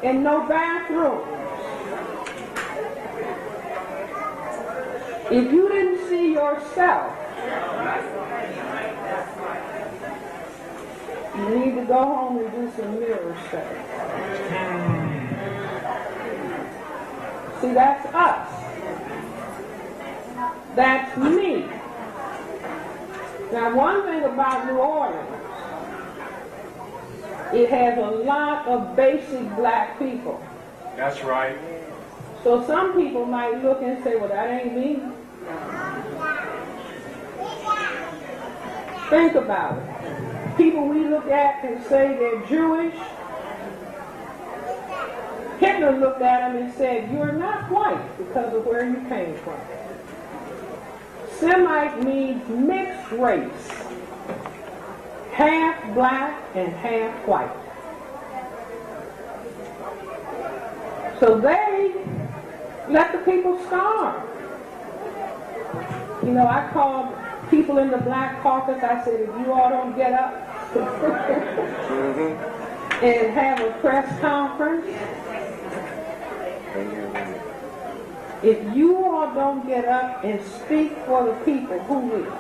and no bathrooms. If you didn't see yourself, you need to go home and do some mirror study. See, that's us. That's me. Now, one thing about New Orleans, it has a lot of basic black people. That's right. So some people might look and say, well, that ain't me. Think about it. People we look at and say they're Jewish, Hitler looked at them and said, you're not white because of where you came from. Semite means mixed race, half black and half white. So they let the people starve. You know, I called people in the Black Caucus, I said, if you all don't get up and have a press conference, if you all don't get up and speak for the people, who will?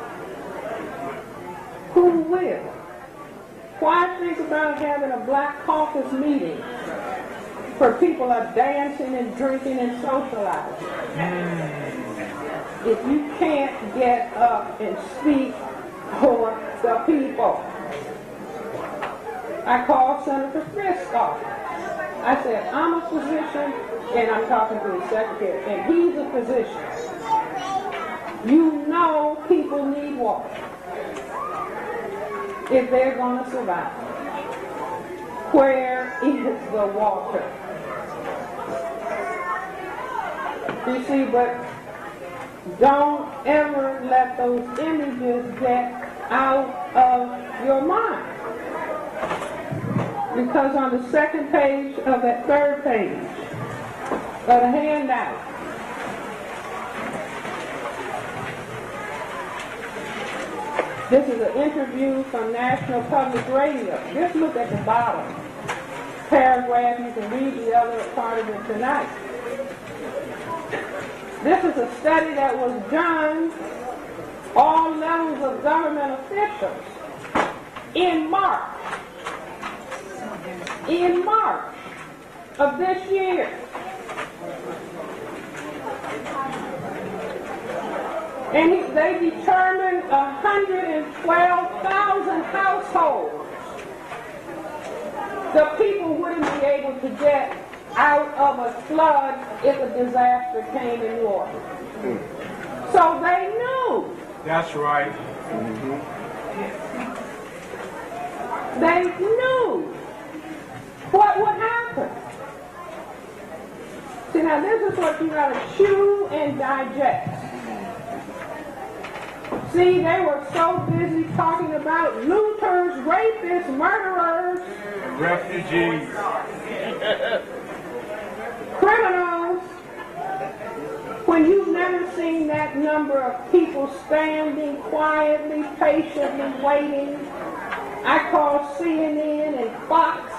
Who will? Why think about having a Black Caucus meeting where people are dancing and drinking and socializing? If you can't get up and speak for the people. I called Senator Fisk's office. I said, I'm a physician, and I'm talking to his secretary, and he's a physician. You know people need water if they're going to survive. Where is the water? You see, but don't ever let those images get out of your mind. Because on the second page of that third page of the handout, this is an interview from National Public Radio. Just look at the bottom paragraph. You can read the other part of it tonight. This is a study that was done, all levels of government officials, in March of this year. And they determined 112,000 households the people wouldn't be able to get out of a flood if a disaster came in New Orleans. So they knew. That's right. They knew what would happen. See, now this is what you got to chew and digest. See, they were so busy talking about looters, rapists, murderers, refugees, criminals, when you've never seen that number of people standing quietly, patiently waiting. I called CNN and Fox.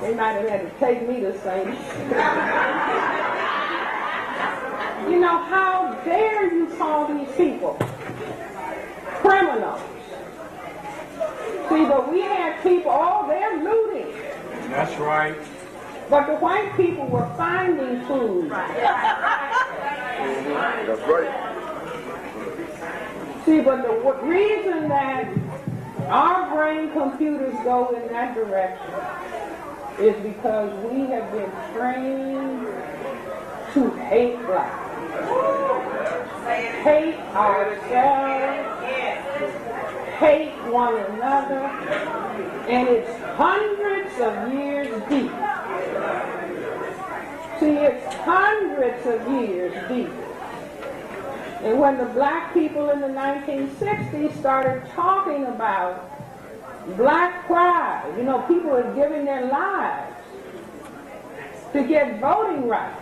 They might have had to take me to say it. You know, how dare you call these people criminals? See, but we had people, oh, they're looting. That's right. But the white people were finding food. That's right. See, but the reason that our brain computers go in that direction is because we have been trained to hate blacks. Hate ourselves, hate one another, and it's hundreds of years deep. See, it's hundreds of years deep. And when the black people in the 1960s started talking about black pride, you know, people are giving their lives to get voting rights.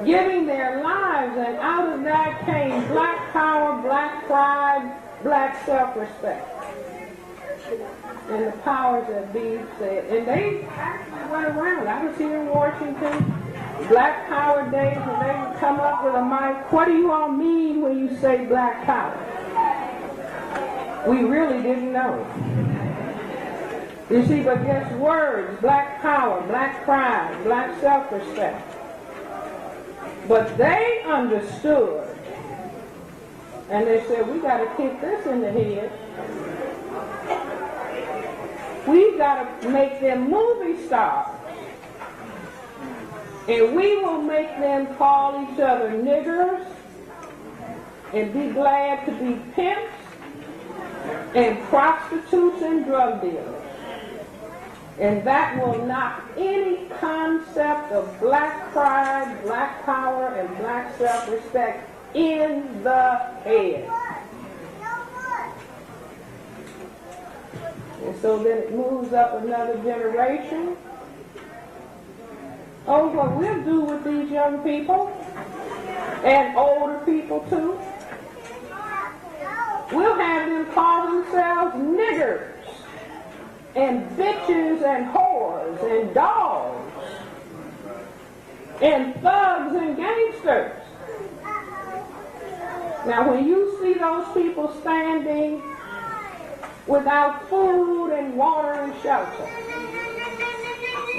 Giving their lives, and out of that came black power, black pride, black self-respect. And the powers that be said, and they actually went around. I was here in Washington, Black Power days, and they would come up with a mic. What do you all mean when you say Black Power? We really didn't know. You see, but just words, Black Power, Black Pride, Black Self-Respect. But they understood, and they said, we got to kick this in the head. We've got to make them movie stars. And we will make them call each other niggers and be glad to be pimps and prostitutes and drug dealers. And that will knock any concept of black pride, black power, and black self-respect in the head. And so then it moves up another generation. Oh, what we'll do with these young people, and older people too, we'll have them call themselves niggers, and bitches, and whores, and dogs, and thugs, and gangsters. Now when you see those people standing without food and water and shelter,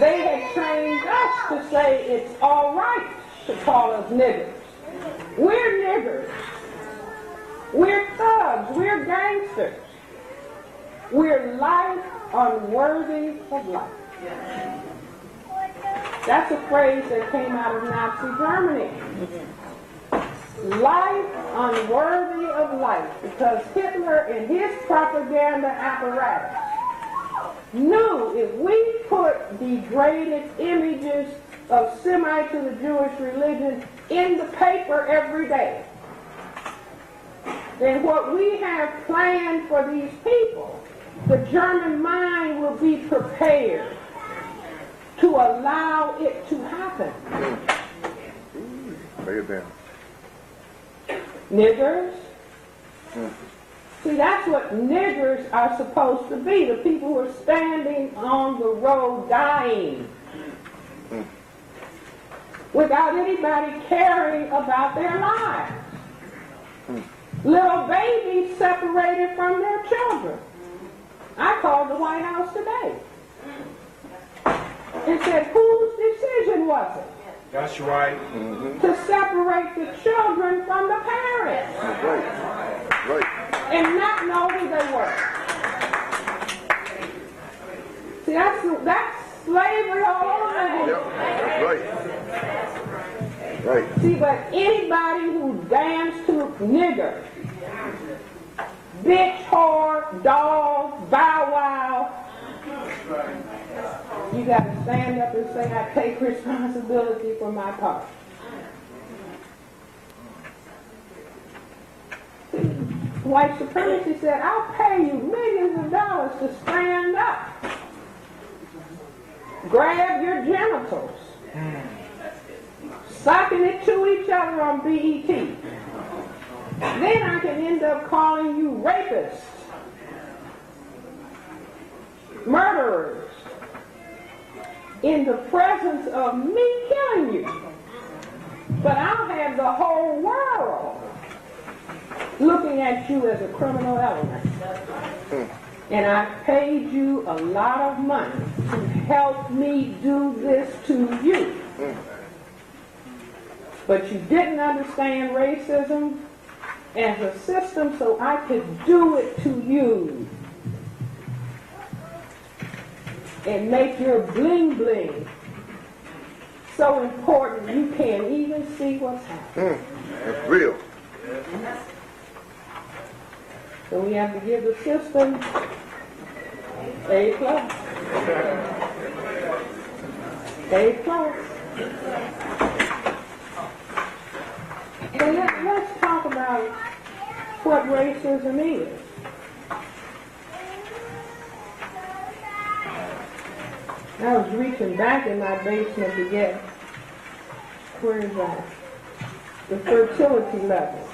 they had trained us to say it's all right to call us niggers. We're niggers. We're thugs. We're gangsters. We're life unworthy of life. That's a phrase that came out of Nazi Germany. Life unworthy of life, because Hitler and his propaganda apparatus knew if we put degraded images of Semites to the Jewish religion in the paper every day, then what we have planned for these people, the German mind will be prepared to allow it to happen. Lay it down. Niggers. See, that's what niggers are supposed to be, the people who are standing on the road dying without anybody caring about their lives. Little babies separated from their children. I called the White House today and said, whose decision was it? That's right. To separate the children from the parents. Right. And not know who they were. See, that's slavery all over again. Yep. That's right. Right. See, but anybody who danced to nigger, bitch, whore, dog, bow wow, you got to stand up and say, I take responsibility for my part. White supremacy said, I'll pay you millions of dollars to stand up. Grab your genitals. Sucking it to each other on BET. Then I can end up calling you rapists, murderers, in the presence of me killing you. But I'll have the whole world looking at you as a criminal element. And I paid you a lot of money to help me do this to you. But you didn't understand racism as a system, so I could do it to you. And make your bling bling so important you can't even see what's happening. That's real. So we have to give the system A plus. A plus. So let's talk about what racism is. I was reaching back in my basement to get, where is that? The fertility level.